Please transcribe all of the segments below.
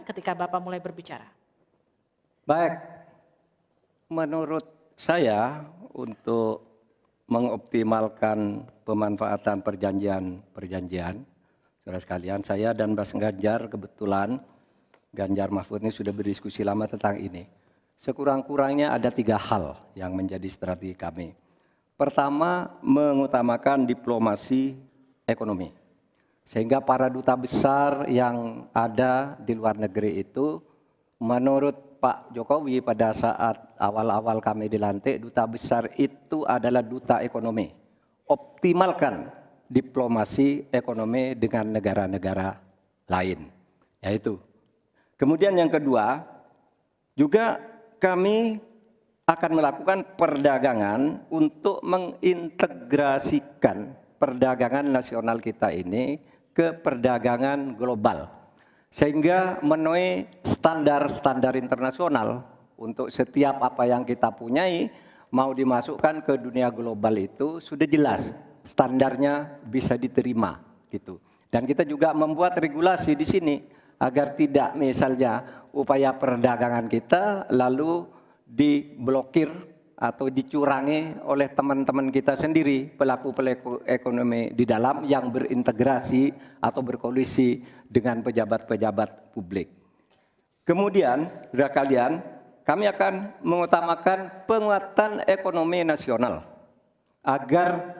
ketika Bapak mulai berbicara. Baik, menurut saya untuk mengoptimalkan pemanfaatan perjanjian, saudara sekalian, saya dan Mas Ganjar kebetulan, Ganjar Mahfud ini sudah berdiskusi lama tentang ini. Sekurang-kurangnya ada 3 hal yang menjadi strategi kami. Pertama, mengutamakan diplomasi ekonomi. Sehingga para duta besar yang ada di luar negeri itu, menurut Pak Jokowi pada saat awal-awal kami dilantik, duta besar itu adalah duta ekonomi. Optimalkan diplomasi ekonomi dengan negara-negara lain. Yaitu. Kemudian yang kedua, juga kami akan melakukan perdagangan untuk mengintegrasikan perdagangan nasional kita ini ke perdagangan global. Sehingga memenuhi standar-standar internasional untuk setiap apa yang kita punyai mau dimasukkan ke dunia global itu sudah jelas standarnya bisa diterima gitu. Dan kita juga membuat regulasi di sini agar tidak misalnya upaya perdagangan kita lalu diblokir atau dicurangi oleh teman-teman kita sendiri, pelaku-pelaku ekonomi di dalam yang berintegrasi atau berkoalisi dengan pejabat-pejabat publik. Kemudian, saudara kalian, kami akan mengutamakan penguatan ekonomi nasional agar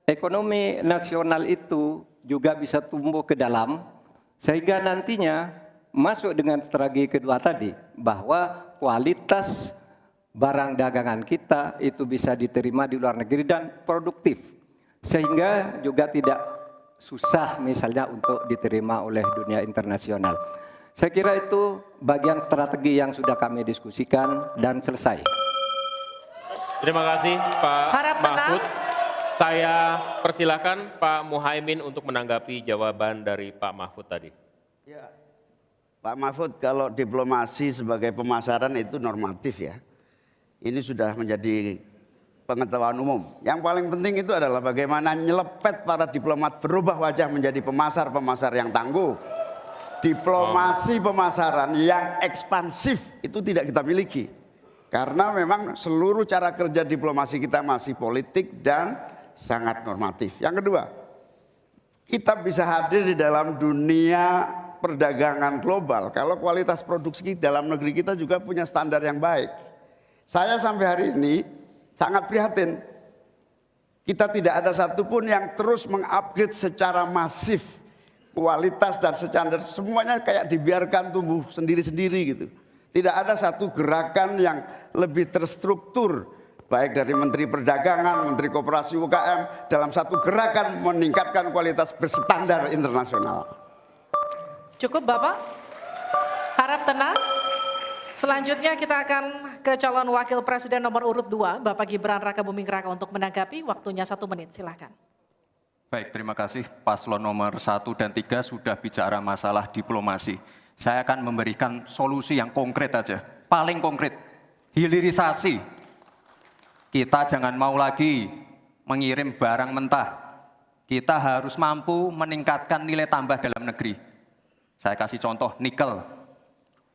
ekonomi nasional itu juga bisa tumbuh ke dalam sehingga nantinya masuk dengan strategi kedua tadi bahwa kualitas barang dagangan kita itu bisa diterima di luar negeri dan produktif sehingga juga tidak susah misalnya untuk diterima oleh dunia internasional. Saya kira itu bagian strategi yang sudah kami diskusikan dan selesai. Terima kasih Pak Mahfud. Saya persilakan Pak Muhaimin untuk menanggapi jawaban dari Pak Mahfud tadi. Ya, Pak Mahfud, kalau diplomasi sebagai pemasaran itu normatif ya. Ini sudah menjadi pengetahuan umum. Yang paling penting itu adalah bagaimana nyelepet para diplomat berubah wajah menjadi pemasar-pemasar yang tangguh. Diplomasi pemasaran yang ekspansif itu tidak kita miliki. Karena memang seluruh cara kerja diplomasi kita masih politik dan sangat normatif. Yang kedua, kita bisa hadir di dalam dunia perdagangan global kalau kualitas produksi dalam negeri kita juga punya standar yang baik. Saya sampai hari ini sangat prihatin. Kita tidak ada satupun yang terus mengupgrade secara masif kualitas dan standar. Semuanya kayak dibiarkan tumbuh sendiri-sendiri gitu. Tidak ada satu gerakan yang lebih terstruktur. Baik dari Menteri Perdagangan, Menteri Koperasi UKM. Dalam satu gerakan meningkatkan kualitas berstandar internasional. Cukup Bapak? Harap tenang. Selanjutnya kita akan ke calon wakil presiden nomor urut 2, Bapak Gibran Rakabuming Raka untuk menanggapi, waktunya 1 menit, silakan. Baik, terima kasih. Paslon nomor 1 dan 3 sudah bicara masalah diplomasi. Saya akan memberikan solusi yang konkret aja, paling konkret, hilirisasi. Kita jangan mau lagi mengirim barang mentah. Kita harus mampu meningkatkan nilai tambah dalam negeri. Saya kasih contoh nikel.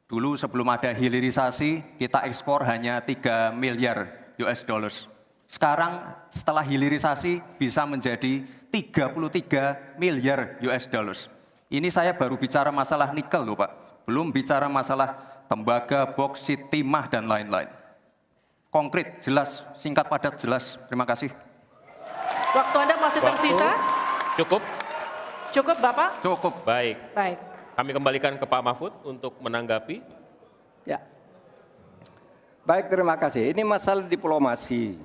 Dulu sebelum ada hilirisasi, kita ekspor hanya 3 miliar US dollars. Sekarang setelah hilirisasi bisa menjadi 33 miliar US dollars. Ini saya baru bicara masalah nikel loh Pak. Belum bicara masalah tembaga, boksit, timah, dan lain-lain. Konkret, jelas, singkat, padat, jelas. Terima kasih. Waktu Anda masih tersisa? Cukup? Cukup Bapak? Cukup. Baik. Baik. Kami kembalikan ke Pak Mahfud untuk menanggapi. Ya. Baik, terima kasih. Ini masalah diplomasi.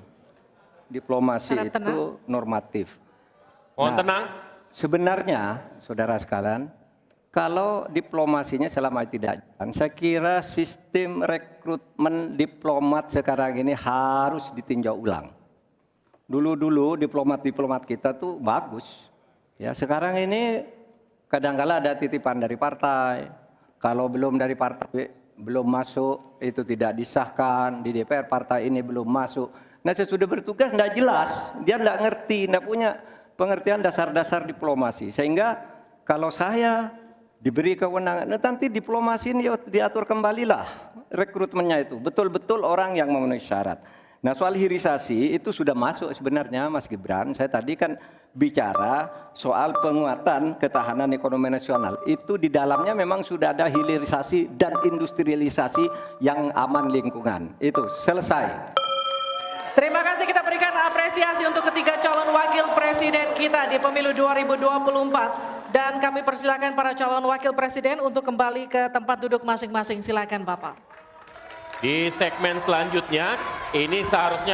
Diplomasi Harap itu tenang. normatif. Mohon tenang. Sebenarnya, saudara sekalian, kalau diplomasinya selama tidak jalan, saya kira sistem rekrutmen diplomat sekarang ini harus ditinjau ulang. Dulu-dulu diplomat-diplomat kita tuh bagus. Ya, sekarang ini kadang-kala ada titipan dari partai. Kalau belum dari partai, belum masuk, itu tidak disahkan. Di DPR partai ini belum masuk. Nah, sesudah bertugas tidak jelas. Dia tidak ngerti, tidak punya pengertian dasar-dasar diplomasi. Sehingga kalau saya diberi kewenangan. Nah, nanti diplomasi ini diatur kembalilah rekrutmennya itu. Betul-betul orang yang memenuhi syarat. Nah, soal hilirisasi itu sudah masuk sebenarnya Mas Gibran. Saya tadi kan bicara soal penguatan ketahanan ekonomi nasional. Itu di dalamnya memang sudah ada hilirisasi dan industrialisasi yang aman lingkungan. Itu selesai. Terima kasih, kita berikan apresiasi untuk ketiga calon wakil presiden kita di pemilu 2024. Dan kami persilakan para calon wakil presiden untuk kembali ke tempat duduk masing-masing. Silakan Bapak. Di segmen selanjutnya, ini seharusnya